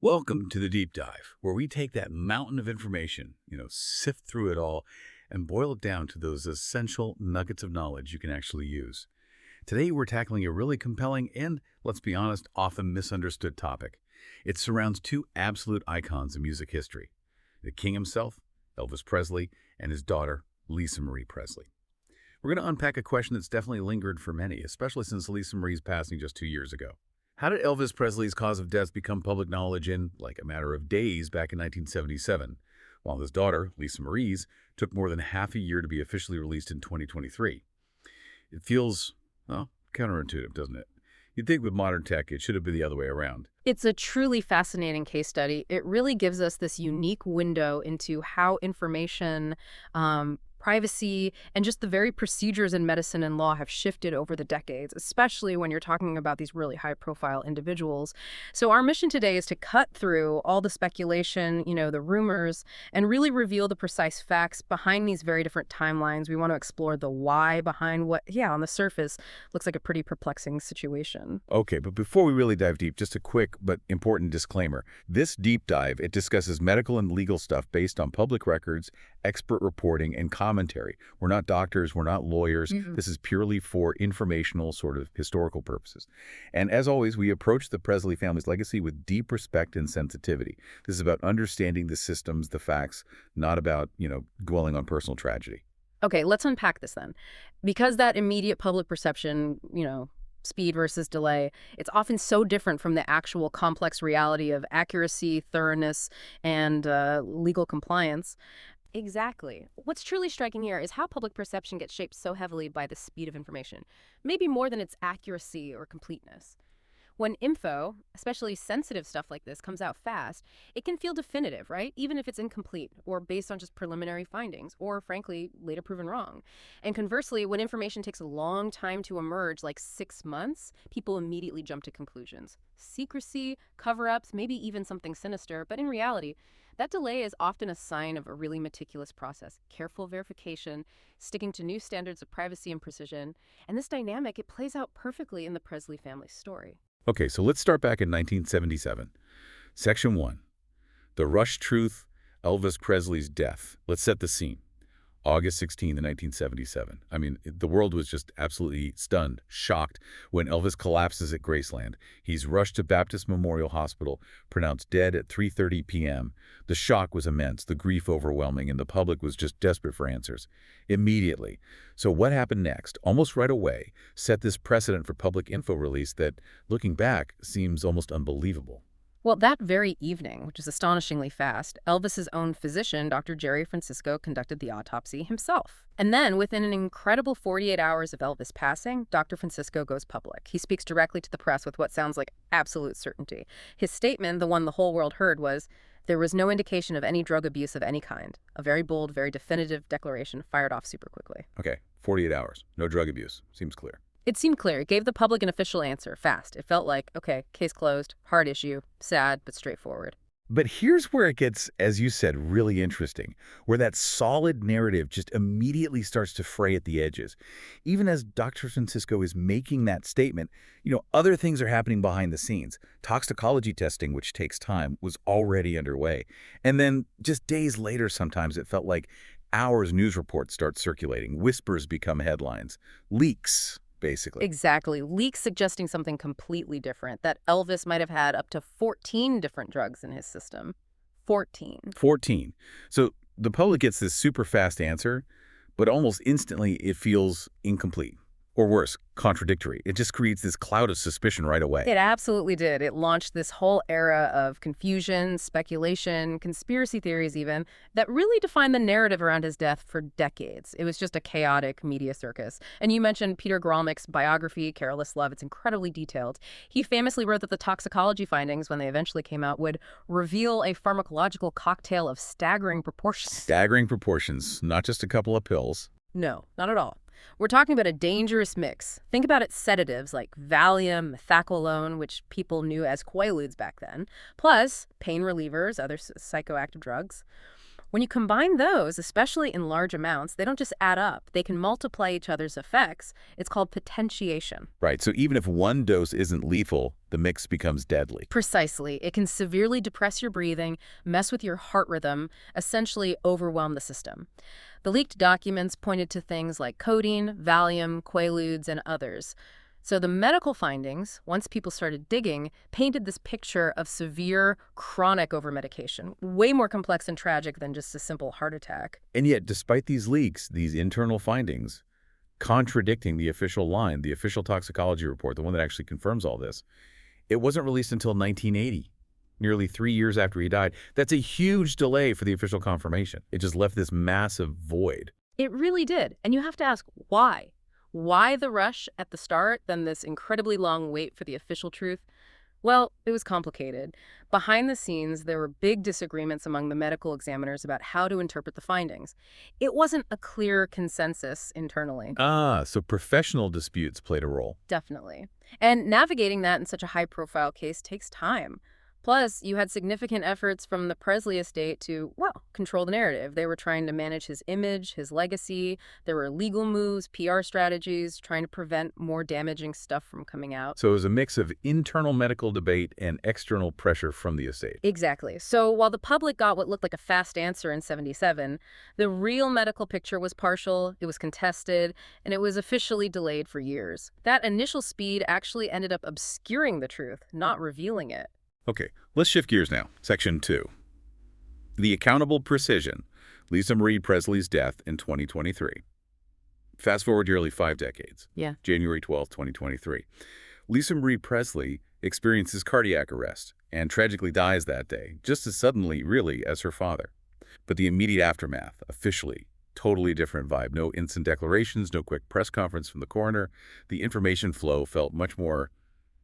Welcome to the deep dive, where we take that mountain of information, sift through it all, and boil it down to those essential nuggets of knowledge you can actually use. Today, we're tackling a really compelling and, let's be honest, often misunderstood topic. It surrounds two absolute icons in music history, the king himself, Elvis Presley, and his daughter, Lisa Marie Presley. We're going to unpack a question that's definitely lingered for many, especially since Lisa Marie's passing just 2 years ago. How did Elvis Presley's cause of death become public knowledge in, like, a matter of days back in 1977, while his daughter, Lisa Marie's, took more than half a year to be officially released in 2023? It feels, well, counterintuitive, doesn't it? You'd think with modern tech it should have been the other way around. It's a truly fascinating case study. It really gives us this unique window into how information, privacy, and just the very procedures in medicine and law have shifted over the decades, especially when you're talking about these really high-profile individuals. So our mission today is to cut through all the speculation, the rumors, and really reveal the precise facts behind these very different timelines. We want to explore the why behind what, on the surface, looks like a pretty perplexing situation. Okay, but before we really dive deep, just a quick but important disclaimer. This deep dive, it discusses medical and legal stuff based on public records, expert reporting, and commentary. We're not doctors, we're not lawyers. This is purely for informational, sort of historical purposes. And as always, we approach the Presley family's legacy with deep respect and sensitivity. This is about understanding the systems, the facts, not about, dwelling on personal tragedy. Okay, let's unpack this then. Because that immediate public perception, speed versus delay, it's often so different from the actual complex reality of accuracy, thoroughness, and legal compliance. Exactly. What's truly striking here is how public perception gets shaped so heavily by the speed of information, maybe more than its accuracy or completeness. When info, especially sensitive stuff like this, comes out fast, it can feel definitive, right? Even if it's incomplete or based on just preliminary findings or, frankly, later proven wrong. And conversely, when information takes a long time to emerge, like 6 months, people immediately jump to conclusions. Secrecy, cover-ups, maybe even something sinister, but in reality, that delay is often a sign of a really meticulous process, careful verification, sticking to new standards of privacy and precision. And this dynamic, it plays out perfectly in the Presley family's story. Okay, so let's start back in 1977. Section 1. The Rush Truth, Elvis Presley's death. Let's set the scene. August 16, 1977. I mean, the world was just absolutely stunned, shocked, when Elvis collapses at Graceland. He's rushed to Baptist Memorial Hospital, pronounced dead at 3:30 p.m. The shock was immense, the grief overwhelming, and the public was just desperate for answers. Immediately. So what happened next, almost right away, set this precedent for public info release that, looking back, seems almost unbelievable. Well, that very evening, which is astonishingly fast, Elvis's own physician, Dr. Jerry Francisco, conducted the autopsy himself. And then, within an incredible 48 hours of Elvis passing, Dr. Francisco goes public. He speaks directly to the press with what sounds like absolute certainty. His statement, the one the whole world heard, was, "There was no indication of any drug abuse of any kind." A very bold, very definitive declaration fired off super quickly. Okay, 48 hours. No drug abuse. Seems clear. It seemed clear. It gave the public an official answer, fast. It felt like, okay, case closed, hard issue, sad, but straightforward. But here's where it gets, as you said, really interesting, where that solid narrative just immediately starts to fray at the edges. Even as Dr. Francisco is making that statement, other things are happening behind the scenes. Toxicology testing, which takes time, was already underway. And then just days later, sometimes it felt like hours news reports start circulating. Whispers become headlines. Leaks, basically. Exactly. Leaks suggesting something completely different, that Elvis might have had up to 14 different drugs in his system. 14. 14. So the public gets this super fast answer, but almost instantly it feels incomplete. Or worse, contradictory. It just creates this cloud of suspicion right away. It absolutely did. It launched this whole era of confusion, speculation, conspiracy theories even, that really defined the narrative around his death for decades. It was just a chaotic media circus. And you mentioned Peter Grolnick's biography, Careless Love. It's incredibly detailed. He famously wrote that the toxicology findings, when they eventually came out, would reveal a pharmacological cocktail of staggering proportions. Staggering proportions, not just a couple of pills. No, not at all. We're talking about a dangerous mix. Think about its sedatives like Valium, methaqualone, which people knew as Quaaludes back then, plus pain relievers, other psychoactive drugs. When you combine those, especially in large amounts, they don't just add up. They can multiply each other's effects. It's called potentiation. Right, so even if one dose isn't lethal, the mix becomes deadly. Precisely. It can severely depress your breathing, mess with your heart rhythm, essentially overwhelm the system. The leaked documents pointed to things like codeine, Valium, Quaaludes, and others. So the medical findings, once people started digging, painted this picture of severe, chronic overmedication, way more complex and tragic than just a simple heart attack. And yet, despite these leaks, these internal findings, contradicting the official line, the official toxicology report, the one that actually confirms all this, it wasn't released until 1980, nearly 3 years after he died. That's a huge delay for the official confirmation. It just left this massive void. It really did. And you have to ask, why? Why the rush at the start, then this incredibly long wait for the official truth? Well, it was complicated. Behind the scenes, there were big disagreements among the medical examiners about how to interpret the findings. It wasn't a clear consensus internally. Ah, so professional disputes played a role. Definitely. And navigating that in such a high-profile case takes time. Plus, you had significant efforts from the Presley estate to, well, control the narrative. They were trying to manage his image, his legacy. There were legal moves, PR strategies, trying to prevent more damaging stuff from coming out. So it was a mix of internal medical debate and external pressure from the estate. Exactly. So while the public got what looked like a fast answer in '77, the real medical picture was partial, it was contested, and it was officially delayed for years. That initial speed actually ended up obscuring the truth, not revealing it. Okay, let's shift gears now. Section 2. The accountable precision. Lisa Marie Presley's death in 2023. Fast forward nearly 5 decades. Yeah. January 12, 2023. Lisa Marie Presley experiences cardiac arrest and tragically dies that day, just as suddenly, really, as her father. But the immediate aftermath, officially, totally different vibe. No instant declarations, no quick press conference from the coroner. The information flow felt much more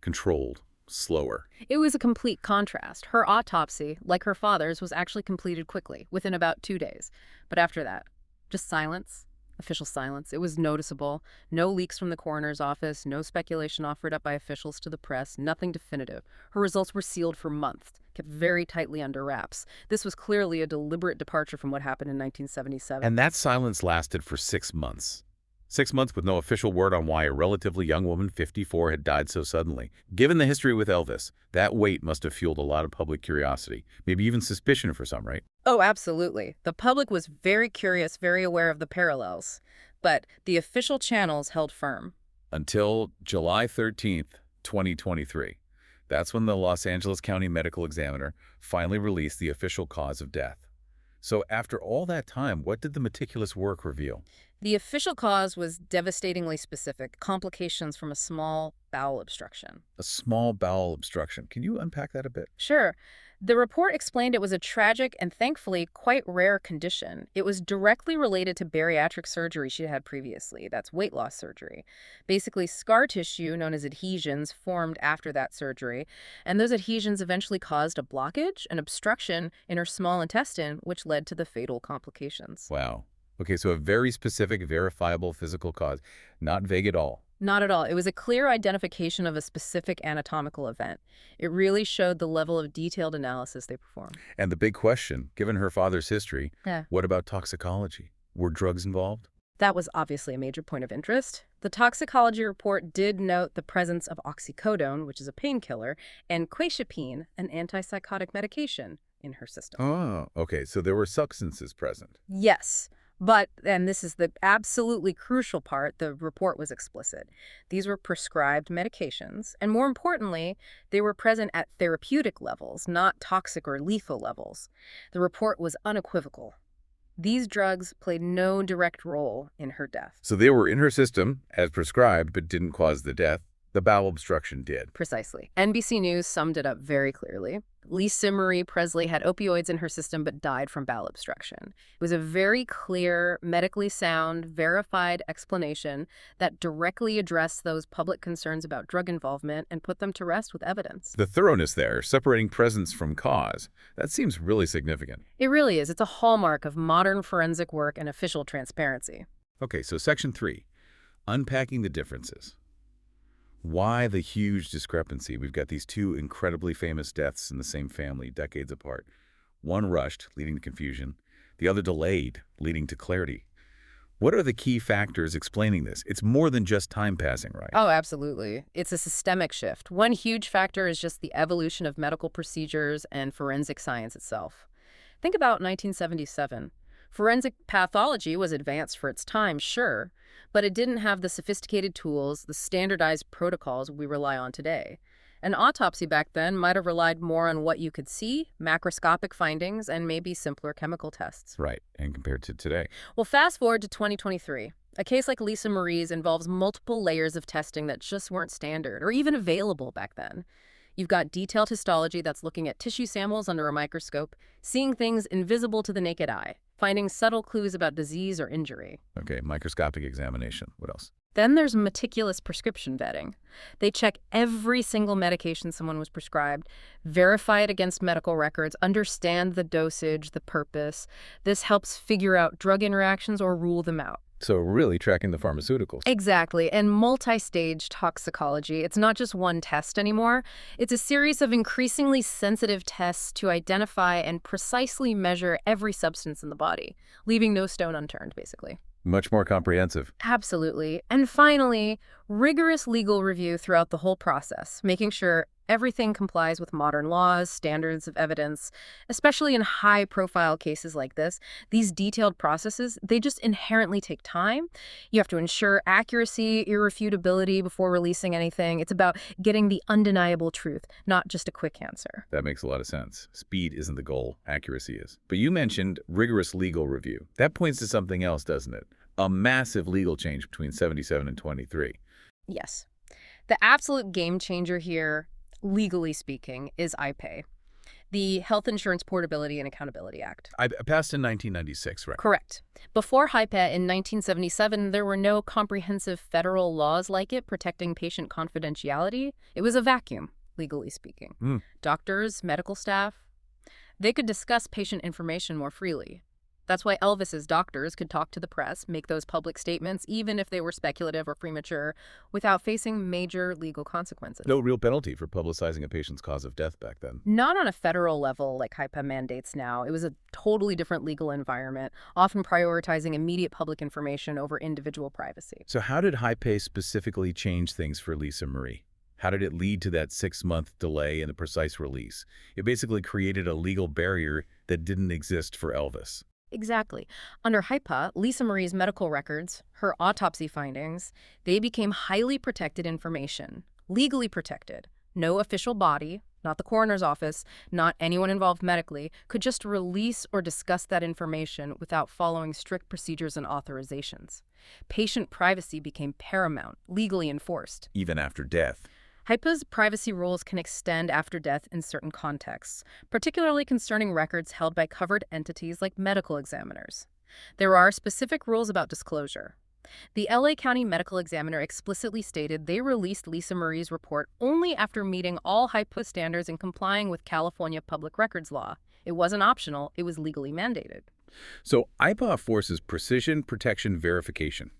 controlled. Slower. It was a complete contrast. Her autopsy, like her father's, was actually completed quickly, within about 2 days. But after that, just silence, official silence. It was noticeable. No leaks from the coroner's office, no speculation offered up by officials to the press, nothing definitive. Her results were sealed for months, kept very tightly under wraps. This was clearly a deliberate departure from what happened in 1977. And that silence lasted for 6 months. 6 months with no official word on why a relatively young woman, 54, had died so suddenly. Given the history with Elvis, that wait must have fueled a lot of public curiosity, maybe even suspicion for some, right? Oh, absolutely. The public was very curious, very aware of the parallels. But the official channels held firm. Until July 13th, 2023. That's when the Los Angeles County Medical Examiner finally released the official cause of death. So after all that time, what did the meticulous work reveal? The official cause was devastatingly specific, complications from a small bowel obstruction. A small bowel obstruction. Can you unpack that a bit? Sure. The report explained it was a tragic and thankfully quite rare condition. It was directly related to bariatric surgery she had previously. That's weight loss surgery. Basically, scar tissue known as adhesions formed after that surgery, and those adhesions eventually caused a blockage, an obstruction in her small intestine, which led to the fatal complications. Wow. Okay, so a very specific, verifiable physical cause, not vague at all. Not at all. It was a clear identification of a specific anatomical event. It really showed the level of detailed analysis they performed. And the big question, given her father's history, Yeah. what about toxicology? Were drugs involved? That was obviously a major point of interest. The toxicology report did note the presence of oxycodone, which is a painkiller, and quetiapine, an antipsychotic medication, in her system. Oh, okay, so there were substances present. Yes. But, and this is the absolutely crucial part, the report was explicit. These were prescribed medications, and more importantly, they were present at therapeutic levels, not toxic or lethal levels. The report was unequivocal. These drugs played no direct role in her death. So they were in her system, as prescribed, but didn't cause the death. The bowel obstruction did. Precisely. NBC News summed it up very clearly. Lisa Marie Presley had opioids in her system but died from bowel obstruction. It was a very clear, medically sound, verified explanation that directly addressed those public concerns about drug involvement and put them to rest with evidence. The thoroughness there, separating presence from cause, that seems really significant. It really is. It's a hallmark of modern forensic work and official transparency. Okay, so Section 3, unpacking the differences. Why the huge discrepancy? We've got these two incredibly famous deaths in the same family, decades apart. One rushed, leading to confusion. the other delayed, leading to clarity. What are the key factors explaining this? It's more than just time passing, right? Oh, absolutely. It's a systemic shift. One huge factor is just the evolution of medical procedures and forensic science itself. Think about 1977. Forensic pathology was advanced for its time, sure, but it didn't have the sophisticated tools, the standardized protocols we rely on today. An autopsy back then might have relied more on what you could see, macroscopic findings, and maybe simpler chemical tests. Right, and compared to today. Well, fast forward to 2023. A case like Lisa Marie's involves multiple layers of testing that just weren't standard or even available back then. You've got detailed histology that's looking at tissue samples under a microscope, seeing things invisible to the naked eye, finding subtle clues about disease or injury. Okay, microscopic examination. What else? Then there's meticulous prescription vetting. They check every single medication someone was prescribed, verify it against medical records, understand the dosage, the purpose. This helps figure out drug interactions or rule them out. So really tracking the pharmaceuticals. Exactly. And multi-stage toxicology, it's not just one test anymore. It's a series of increasingly sensitive tests to identify and precisely measure every substance in the body, leaving no stone unturned, basically. Much more comprehensive. Absolutely. And finally, rigorous legal review throughout the whole process, making sure everything complies with modern laws, standards of evidence, especially in high-profile cases like this. These detailed processes, they just inherently take time. You have to ensure accuracy, irrefutability before releasing anything. It's about getting the undeniable truth, not just a quick answer. That makes a lot of sense. Speed isn't the goal, accuracy is. But you mentioned rigorous legal review. That points to something else, doesn't it? A massive legal change between 77 and 23. Yes. The absolute game changer here, legally speaking, is IPAY, the Health Insurance Portability and Accountability Act. I passed in 1996, right? Correct. Before HIPAA in 1977, there were no comprehensive federal laws like it protecting patient confidentiality. It was a vacuum, legally speaking. Doctors, medical staff, they could discuss patient information more freely. That's why Elvis's doctors could talk to the press, make those public statements, even if they were speculative or premature, without facing major legal consequences. No real penalty for publicizing a patient's cause of death back then. Not on a federal level like HIPAA mandates now. It was a totally different legal environment, often prioritizing immediate public information over individual privacy. So how did HIPAA specifically change things for Lisa Marie? How did it lead to that 6-month delay in the precise release? It basically created a legal barrier that didn't exist for Elvis. Exactly. Under HIPAA, Lisa Marie's medical records, her autopsy findings, they became highly protected information, legally protected. No official body, not the coroner's office, not anyone involved medically, could just release or discuss that information without following strict procedures and authorizations. Patient privacy became paramount, legally enforced. Even after death. HIPAA's privacy rules can extend after death in certain contexts, particularly concerning records held by covered entities like medical examiners. There are specific rules about disclosure. The LA County Medical Examiner explicitly stated they released Lisa Marie's report only after meeting all HIPAA standards and complying with California public records law. It wasn't optional, it was legally mandated. So IPAA forces precision protection verification.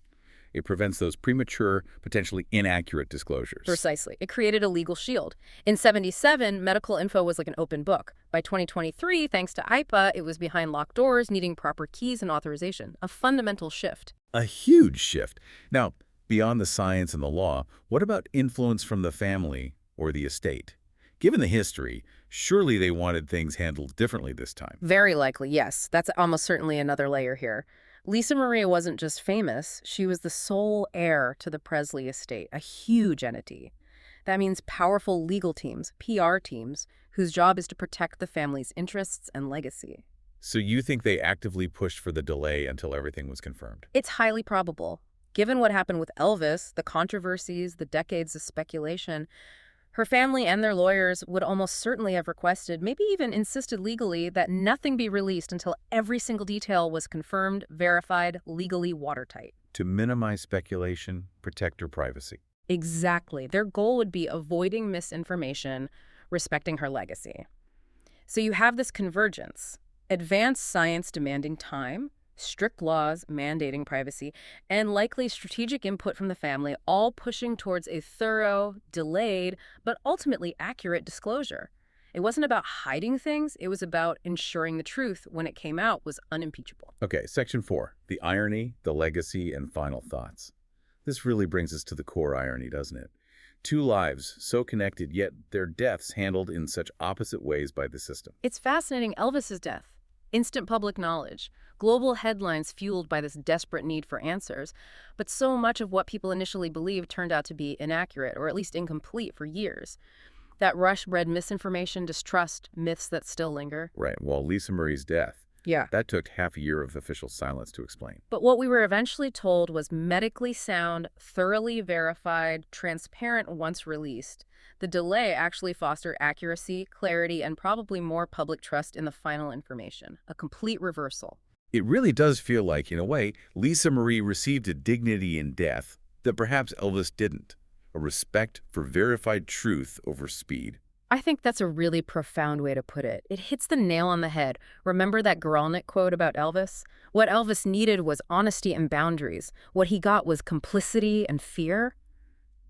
It prevents those premature, potentially inaccurate disclosures. Precisely. It created a legal shield. In 77, medical info was like an open book. By 2023, thanks to IPAA, it was behind locked doors, needing proper keys and authorization. A fundamental shift. A huge shift. Now, beyond the science and the law, what about influence from the family or the estate? Given the history, surely they wanted things handled differently this time. Very likely, yes. That's almost certainly another layer here. Lisa Marie wasn't just famous, she was the sole heir to the Presley estate, a huge entity. That means powerful legal teams, PR teams, whose job is to protect the family's interests and legacy. So you think they actively pushed for the delay until everything was confirmed? It's highly probable. Given what happened with Elvis, the controversies, the decades of speculation, her family and their lawyers would almost certainly have requested, maybe even insisted legally, that nothing be released until every single detail was confirmed, verified, legally watertight. To minimize speculation, protect her privacy. Exactly. Their goal would be avoiding misinformation, respecting her legacy. So you have this convergence. Advanced science demanding time, strict laws mandating privacy, and likely strategic input from the family, all pushing towards a thorough, delayed, but ultimately accurate disclosure. It wasn't about hiding things. It was about ensuring the truth, when it came out, was unimpeachable. Okay, Section 4, the irony, the legacy, and final thoughts. This really brings us to the core irony, doesn't it? Two lives, so connected, yet their deaths handled in such opposite ways by the system. It's fascinating. Elvis's death. Instant public knowledge. Global headlines fueled by this desperate need for answers. But so much of what people initially believed turned out to be inaccurate, or at least incomplete, for years. That rush bred misinformation, distrust, myths that still linger. Right, well, Lisa Marie's death, Yeah. that took half a year of official silence to explain. But what we were eventually told was medically sound, thoroughly verified, transparent once released. The delay actually fostered accuracy, clarity, and probably more public trust in the final information. A complete reversal. It really does feel like, in a way, Lisa Marie received a dignity in death that perhaps Elvis didn't. A respect for verified truth over speed. I think that's a really profound way to put it. It hits the nail on the head. Remember that Guralnick quote about Elvis? What Elvis needed was honesty and boundaries. What he got was complicity and fear.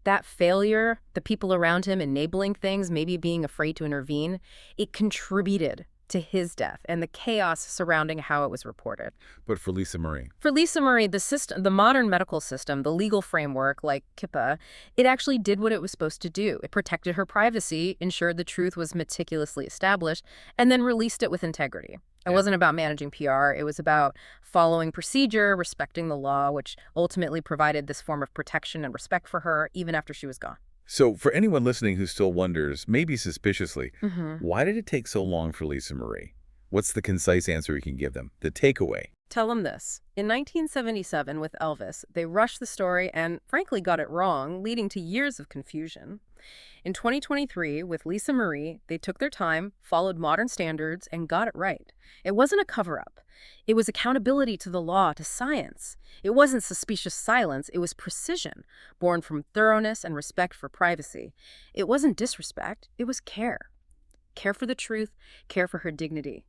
That failure, the people around him enabling things, maybe being afraid to intervene, it contributed to his death and the chaos surrounding how it was reported. But for Lisa Marie, For Lisa Marie, the modern medical system, the legal framework like Keough, it actually did what it was supposed to do. It protected her privacy, ensured the truth was meticulously established, and then released it with integrity. It wasn't about managing PR. It was about following procedure, respecting the law, which ultimately provided this form of protection and respect for her even after she was gone. so for anyone listening who still wonders, maybe suspiciously, why did it take so long for Lisa Marie? What's the concise answer you can give them? The takeaway. Tell them this. In 1977 with Elvis, they rushed the story and frankly got it wrong, leading to years of confusion. In 2023, with Lisa Marie, they took their time, followed modern standards, and got it right. It wasn't a cover-up. It was accountability to the law, to science. It wasn't suspicious silence. It was precision, born from thoroughness and respect for privacy. It wasn't disrespect. It was care. Care for the truth, care for her dignity.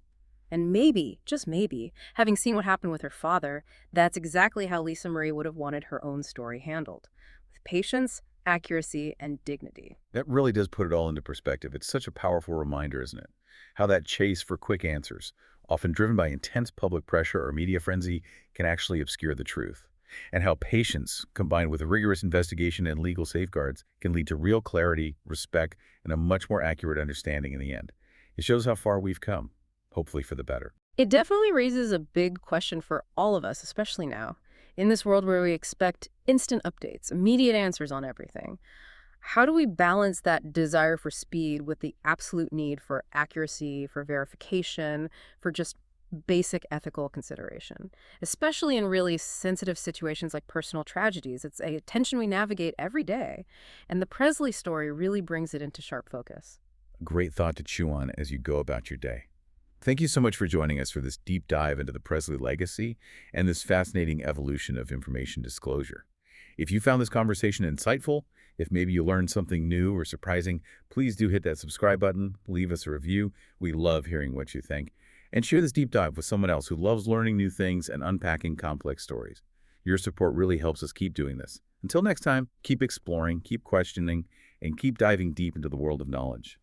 And maybe, just maybe, having seen what happened with her father, that's exactly how Lisa Marie would have wanted her own story handled. With patience, accuracy, and dignity. That really does put it all into perspective. It's such a powerful reminder, isn't it? How that chase for quick answers, often driven by intense public pressure or media frenzy, can actually obscure the truth. And how patience, combined with rigorous investigation and legal safeguards, can lead to real clarity, respect, and a much more accurate understanding in the end. It shows how far we've come, hopefully for the better. It definitely raises a big question for all of us, especially now. In this world where we expect instant updates, immediate answers on everything, how do we balance that desire for speed with the absolute need for accuracy, for verification, for just basic ethical consideration? Especially in really sensitive situations like personal tragedies. It's a tension we navigate every day, and the Presley story really brings it into sharp focus. A great thought to chew on as you go about your day. Thank you so much for joining us for this deep dive into the Presley legacy and this fascinating evolution of information disclosure. If you found this conversation insightful, if maybe you learned something new or surprising, please do hit that subscribe button, leave us a review. We love hearing what you think. And share this deep dive with someone else who loves learning new things and unpacking complex stories. Your support really helps us keep doing this. Until next time, keep exploring, keep questioning, and keep diving deep into the world of knowledge.